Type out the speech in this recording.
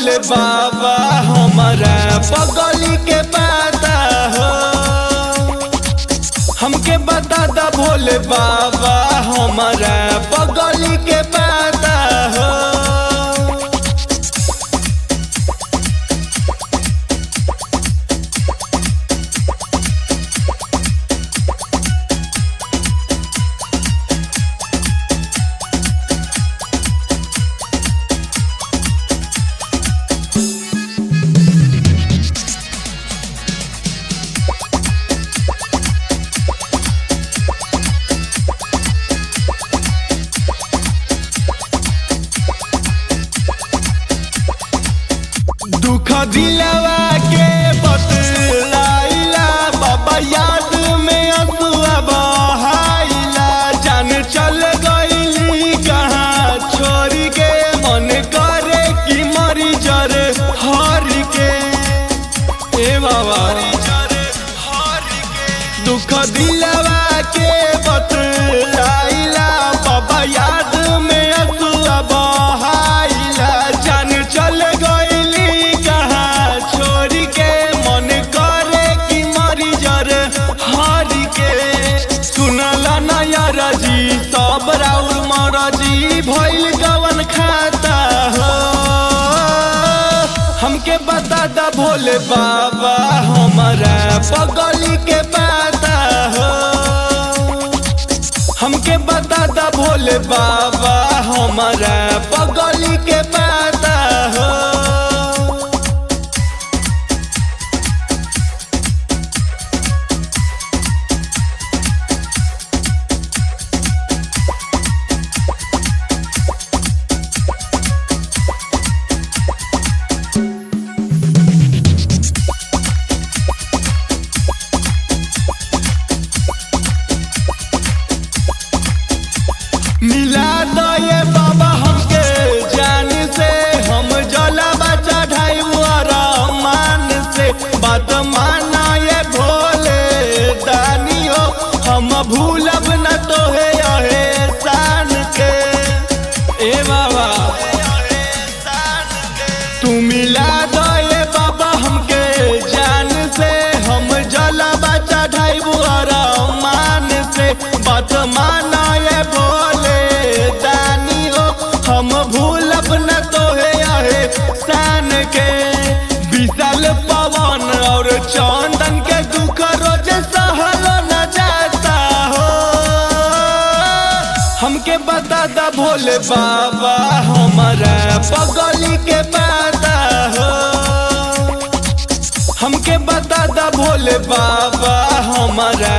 भोले बाबा हमारा पगली के पता हो। हमके बता दा भोले बाबा हमारा पगली के पता हो। दुख दिलवा के बतलाइला बाबा याद में असुआ बहाइला। जान चल गईली कहाँ छोड़ के मन करे कि मरी जरे हर के। ए बाबा दुख दिलवा के बतलाइला बाबा याद में असुआ बहाइला। जान चल जी सब राउर मरजी भइल गवन खाता हो। हमके बता दा भोले बाबा हमारा पगली के पता हो। हमके बता दा भोले बाबा हमारा पगली के पता हो। मिला दो ये बाबा हमके जान से, हम जलवा चढ़ाई मान से। बात माना ये भोले दानियो, हम भूलब न तो है शान के। ए बाबा तू मिला दो ये बाबा हमके जान से, हम जलवा चढ़ाई मान से। बात माना ये भोले दानियो, हम भूलब न तो है शान के। विशाल पवन और चंदन के दुख रोज सहलो न जाता हो। हमके बता दा भोले बाबा हमारा पगली के पता हो। हमके बता दा भोले बाबा हमारा